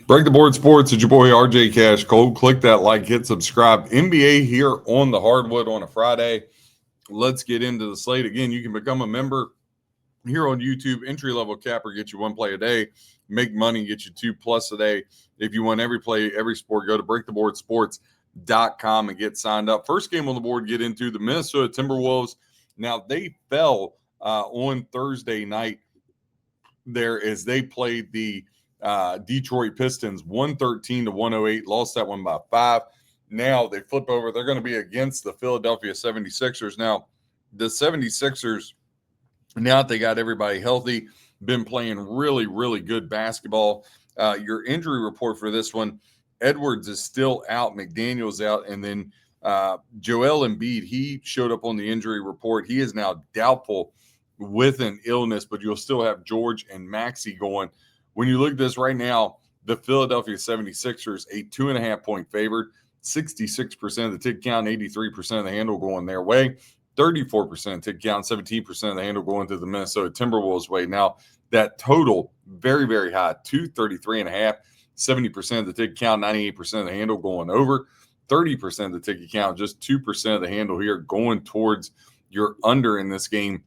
Break the Board Sports, it's your boy RJ Cash Cold. Click that like, hit subscribe. NBA here on the hardwood on a Friday. Let's get into the slate. Again, you can become a member here on YouTube. Entry-level capper get you one play a day. Make money, get you 2+ a day. If you want every play, every sport, go to breaktheboardsports.com and get signed up. First game on the board, get into the Minnesota Timberwolves. Now, they fell on Thursday night there as they played the Detroit Pistons 113-108, lost that one by 5. Now they flip over. They're going to be against the Philadelphia 76ers. Now, the 76ers, now that they got everybody healthy, been playing really, really good basketball. Your injury report for this one, Edwards is still out, McDaniel's out, and then Joel Embiid, he showed up on the injury report. He is now doubtful with an illness, but you'll still have George and Maxey going. When you look at this right now, the Philadelphia 76ers, a 2.5-point favorite, 66% of the tick count, 83% of the handle going their way, 34% tick count, 17% of the handle going to the Minnesota Timberwolves way. Now, that total, very, very high, 233.5, 70% of the tick count, 98% of the handle going over, 30% of the ticket count, just 2% of the handle here going towards your under in this game.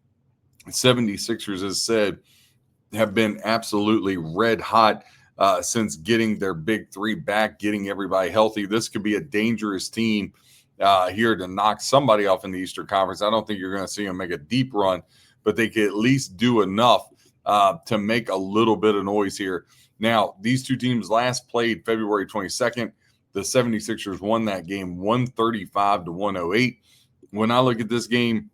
76ers, as said, have been absolutely red hot since getting their big three back, getting everybody healthy. This could be a dangerous team here to knock somebody off in the Eastern Conference. I don't think you're going to see them make a deep run, but they could at least do enough to make a little bit of noise here. Now, these two teams last played February 22nd. The 76ers won that game 135-108. When I look at this game,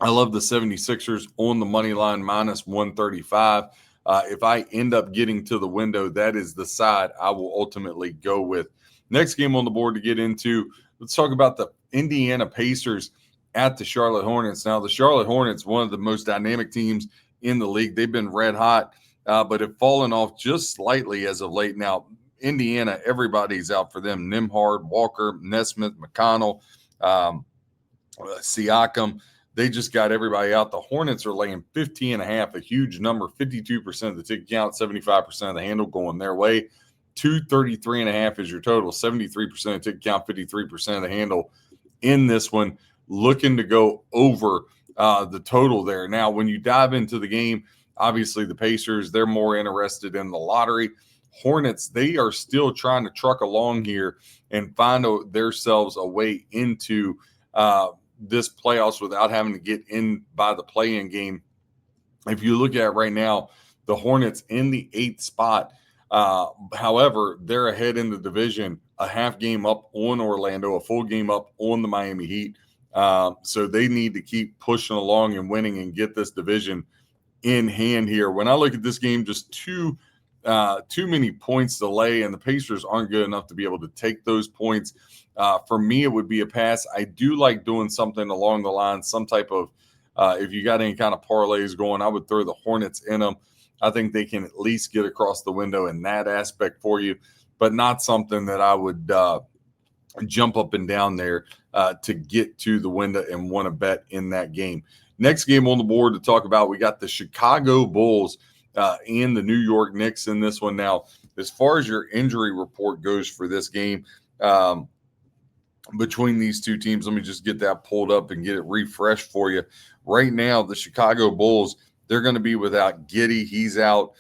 I love the 76ers on the money line minus 135. If I end up getting to the window, that is the side I will ultimately go with. Next game on the board to get into, let's talk about the Indiana Pacers at the Charlotte Hornets. Now, the Charlotte Hornets, one of the most dynamic teams in the league. They've been red hot, but have fallen off just slightly as of late. Now, Indiana, everybody's out for them. Nembhard, Walker, Nesmith, McConnell, Siakam. They just got everybody out. The Hornets are laying 50.5, a huge number, 52% of the ticket count, 75% of the handle going their way. 233.5 is your total, 73% of ticket count, 53% of the handle in this one. Looking to go over the total there. Now, when you dive into the game, obviously the Pacers, they're more interested in the lottery. Hornets, they are still trying to truck along here and find themselves a way into this playoffs without having to get in by the play-in game. If you look at right now, the Hornets in the 8th spot. However, they're ahead in the division, a half game up on Orlando, a full game up on the Miami Heat. So they need to keep pushing along and winning and get this division in hand here. When I look at this game, just too many points to lay, and the Pacers aren't good enough to be able to take those points. For me, it would be a pass. I do like doing something along the line, some type of, if you got any kind of parlays going, I would throw the Hornets in them. I think they can at least get across the window in that aspect for you, but not something that I would jump up and down there to get to the window and want to bet in that game. Next game on the board to talk about, we got the Chicago Bulls and the New York Knicks in this one. Now, as far as your injury report goes for this game, between these two teams, let me just get that pulled up and get it refreshed for you. Right now, the Chicago Bulls, they're going to be without Giddey. He's out.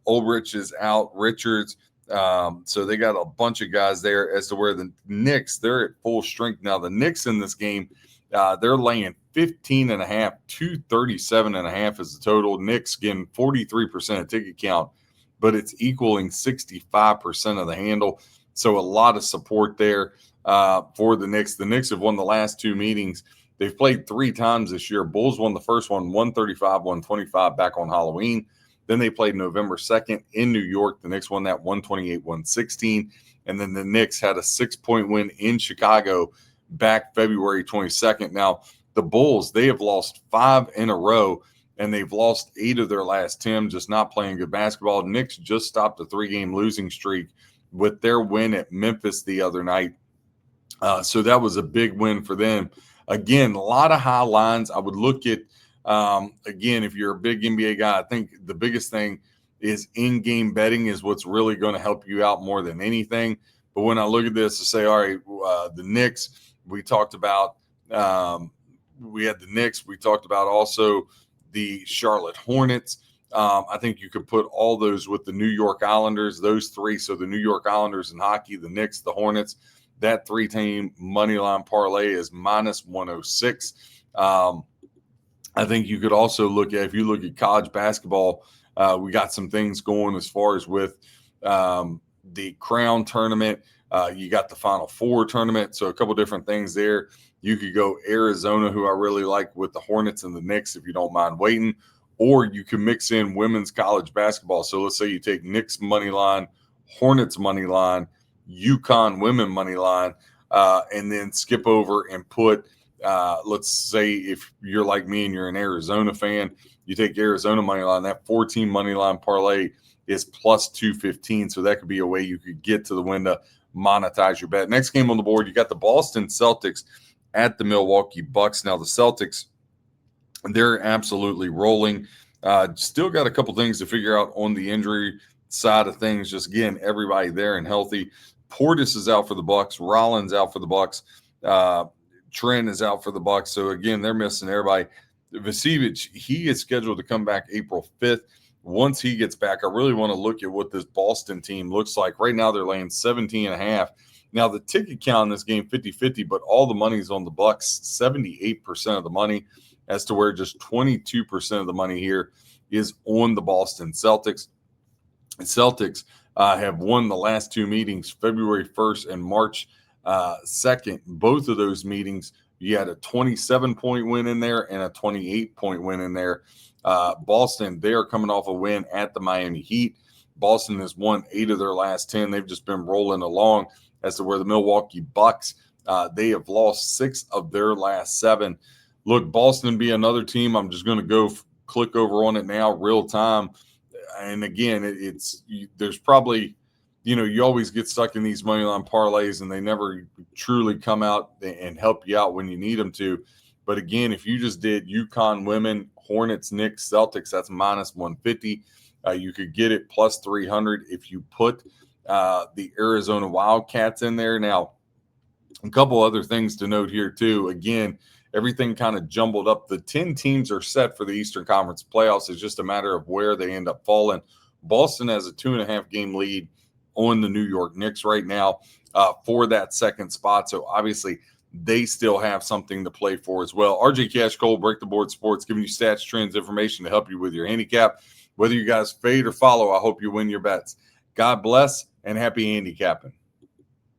Ulrich is out. Richards. So they got a bunch of guys there, as to where the Knicks, they're at full strength. Now, the Knicks in this game, they're laying 15.5, 237.5 is the total. Knicks getting 43% of ticket count, but it's equaling 65% of the handle. So a lot of support there for the Knicks. The Knicks have won the last 2 meetings. They've played 3 times this year. Bulls won the first one, 135-125 back on Halloween. Then they played November 2nd in New York. The Knicks won that 128-116. And then the Knicks had a 6-point win in Chicago back February 22nd. Now, the Bulls, they have lost 5 in a row, and they've lost 8 of their last 10, just not playing good basketball. Knicks just stopped a 3-game losing streak with their win at Memphis the other night. So that was a big win for them. Again, a lot of high lines. I would look at, again, if you're a big NBA guy, I think the biggest thing is in-game betting is what's really going to help you out more than anything. But when I look at this to say, all right, the Knicks, we talked about, we had the Knicks. We talked about also the Charlotte Hornets. I think you could put all those with the New York Islanders, those three. So the New York Islanders in hockey, the Knicks, the Hornets, that three-team money line parlay is minus 106. I think you could also look at, if you look at college basketball, we got some things going as far as with the Crown tournament. You got the Final Four tournament. So a couple different things there. You could go Arizona, who I really like, with the Hornets and the Knicks, if you don't mind waiting. Or you can mix in women's college basketball. So let's say you take Knicks money line, Hornets money line, UConn women money line, and then skip over and put, let's say if you're like me and you're an Arizona fan, you take Arizona money line, that 14 money line parlay is plus 215. So that could be a way you could get to the window, monetize your bet. Next game on the board, you got the Boston Celtics at the Milwaukee Bucks. Now the Celtics, they're absolutely rolling. Still got a couple things to figure out on the injury side of things. Just again, everybody there and healthy. Portis is out for the Bucks. Rollins out for the Bucks. Trent is out for the Bucks. So again, they're missing everybody. Vasiljevic, he is scheduled to come back April 5th. Once he gets back, I really want to look at what this Boston team looks like. Right now, they're laying 17.5. Now, the ticket count in this game, 50-50, but all the money's on the Bucks, 78% of the money, as to where just 22% of the money here is on the Boston Celtics. The Celtics have won the last two meetings, February 1st and March 2nd. Both of those meetings, you had a 27-point win in there and a 28-point win in there. Boston, they are coming off a win at the Miami Heat. Boston has won 8 of their last 10. They've just been rolling along, as to where the Milwaukee Bucks, they have lost 6 of their last 7. Look, Boston be another team. I'm just going to go click over on it now, real time. And again, there's probably, you always get stuck in these money line parlays and they never truly come out and help you out when you need them to. But again, if you just did UConn women, Hornets, Knicks, Celtics, that's minus 150. You could get it plus 300 if you put the Arizona Wildcats in there. Now, a couple other things to note here too. Again, everything kind of jumbled up. The 10 teams are set for the Eastern Conference playoffs. It's just a matter of where they end up falling. Boston has a 2.5 game lead on the New York Knicks right now for that second spot. So obviously they still have something to play for as well. RJ Cash Cole, Break the Board Sports, giving you stats, trends, information to help you with your handicap. Whether you guys fade or follow, I hope you win your bets. God bless and happy handicapping.